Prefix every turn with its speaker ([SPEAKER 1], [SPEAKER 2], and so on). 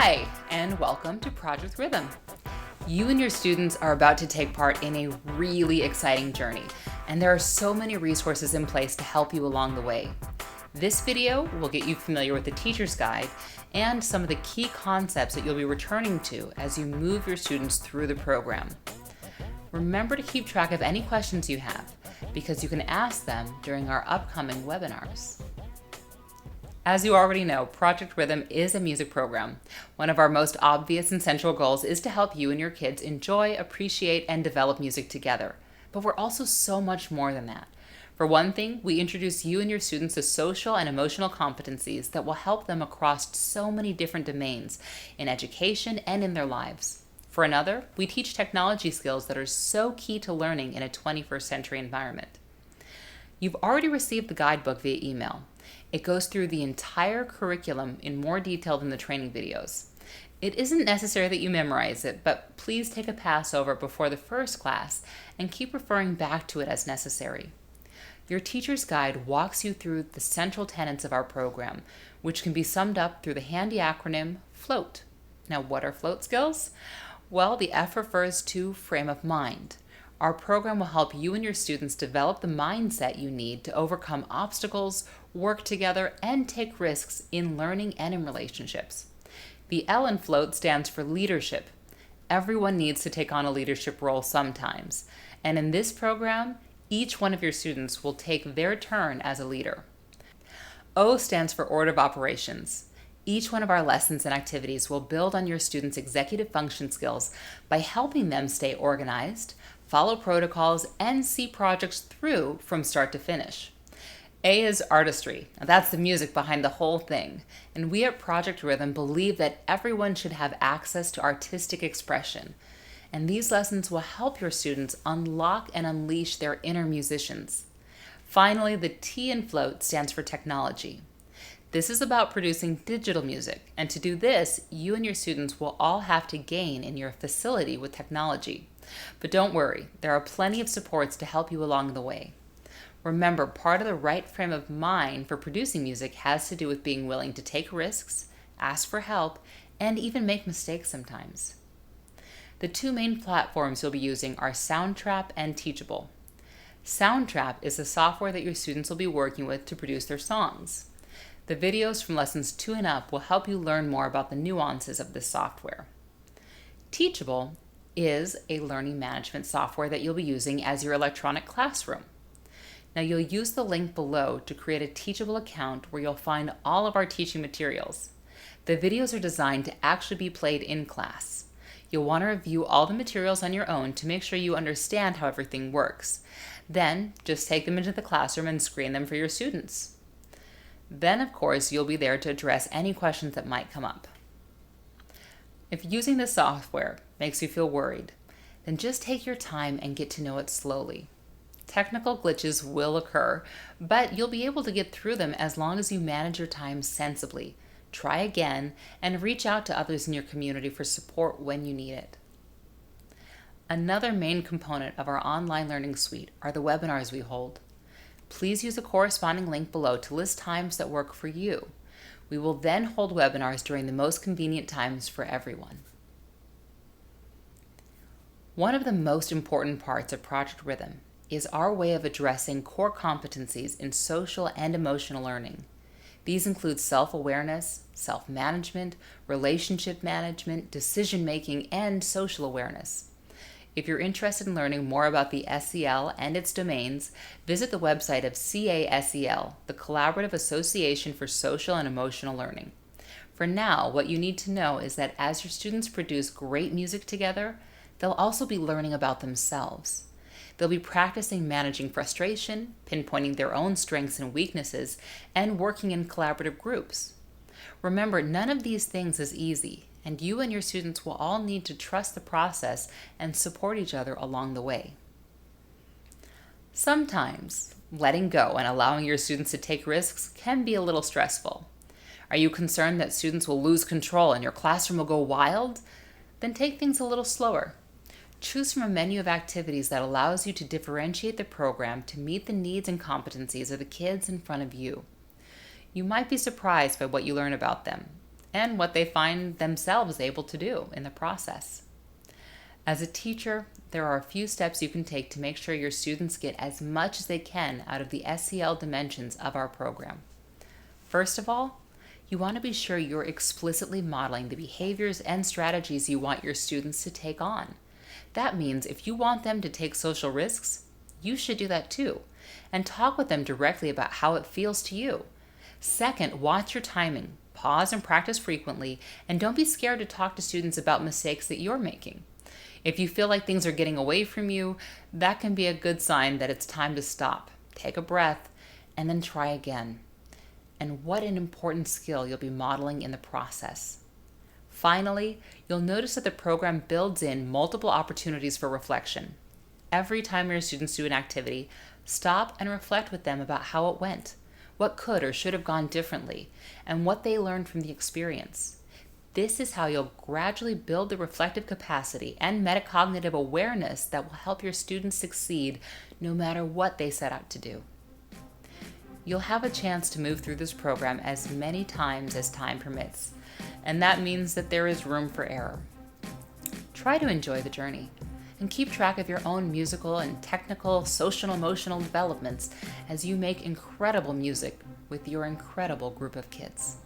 [SPEAKER 1] Hi, and welcome to Project Rhythm. You and your students are about to take part in a really exciting journey, and there are so many resources in place to help you along the way. This video will get you familiar with the teacher's guide and some of the key concepts that you'll be returning to as you move your students through the program. Remember to keep track of any questions you have, because you can ask them during our upcoming webinars. As you already know, Project Rhythm is a music program. One of our most obvious and central goals is to help you and your kids enjoy, appreciate, and develop music together. But we're also so much more than that. For one thing, we introduce you and your students to social and emotional competencies that will help them across so many different domains in education and in their lives. For another, we teach technology skills that are so key to learning in a 21st century environment. You've already received the guidebook via email. It goes through the entire curriculum in more detail than the training videos. It isn't necessary that you memorize it, but please take a pass over it before the first class and keep referring back to it as necessary. Your teacher's guide walks you through the central tenets of our program, which can be summed up through the handy acronym FLOAT. Now, what are FLOAT skills? Well, the F refers to frame of mind. Our program will help you and your students develop the mindset you need to overcome obstacles, work together, and take risks in learning and in relationships. The L in FLOAT stands for leadership. Everyone needs to take on a leadership role sometimes, and in this program, each one of your students will take their turn as a leader. O stands for order of operations. Each one of our lessons and activities will build on your students' executive function skills by helping them stay organized, follow protocols, and see projects through from start to finish. A is artistry. Now, that's the music behind the whole thing. And we at Project Rhythm believe that everyone should have access to artistic expression. And these lessons will help your students unlock and unleash their inner musicians. Finally, the T in FLOAT stands for technology. This is about producing digital music. And to do this, you and your students will all have to gain in your facility with technology. But don't worry, there are plenty of supports to help you along the way. Remember, part of the right frame of mind for producing music has to do with being willing to take risks, ask for help, and even make mistakes sometimes. The two main platforms you'll be using are Soundtrap and Teachable. Soundtrap is the software that your students will be working with to produce their songs. The videos from lessons 2 and up will help you learn more about the nuances of this software. Teachable is a learning management software that you'll be using as your electronic classroom. Now, you'll use the link below to create a Teachable account where you'll find all of our teaching materials. The videos are designed to actually be played in class. You'll want to review all the materials on your own to make sure you understand how everything works. Then, just take them into the classroom and screen them for your students. Then, of course, you'll be there to address any questions that might come up. If using this software makes you feel worried, then just take your time and get to know it slowly. Technical glitches will occur, but you'll be able to get through them as long as you manage your time sensibly. Try again and reach out to others in your community for support when you need it. Another main component of our online learning suite are the webinars we hold. Please use the corresponding link below to list times that work for you. We will then hold webinars during the most convenient times for everyone. One of the most important parts of Project Rhythm is our way of addressing core competencies in social and emotional learning. These include self-awareness, self-management, relationship management, decision-making, and social awareness. If you're interested in learning more about the SEL and its domains, visit the website of CASEL, the Collaborative Association for Social and Emotional Learning. For now, what you need to know is that as your students produce great music together, they'll also be learning about themselves. They'll be practicing managing frustration, pinpointing their own strengths and weaknesses, and working in collaborative groups. Remember, none of these things is easy, and you and your students will all need to trust the process and support each other along the way. Sometimes, letting go and allowing your students to take risks can be a little stressful. Are you concerned that students will lose control and your classroom will go wild? Then take things a little slower. Choose from a menu of activities that allows you to differentiate the program to meet the needs and competencies of the kids in front of you. You might be surprised by what you learn about them. and what they find themselves able to do in the process. As a teacher, there are a few steps you can take to make sure your students get as much as they can out of the SEL dimensions of our program. First of all, you want to be sure you're explicitly modeling the behaviors and strategies you want your students to take on. That means if you want them to take social risks, you should do that too, and talk with them directly about how it feels to you. Second, watch your timing. Pause and practice frequently, and don't be scared to talk to students about mistakes that you're making. If you feel like things are getting away from you, that can be a good sign that it's time to stop, take a breath, and then try again. And what an important skill you'll be modeling in the process. Finally, you'll notice that the program builds in multiple opportunities for reflection. Every time your students do an activity, stop and reflect with them about how it went, what could or should have gone differently, and what they learned from the experience. This is how you'll gradually build the reflective capacity and metacognitive awareness that will help your students succeed no matter what they set out to do. You'll have a chance to move through this program as many times as time permits, and that means that there is room for error. Try to enjoy the journey and keep track of your own musical and technical, social and emotional developments as you make incredible music with your incredible group of kids.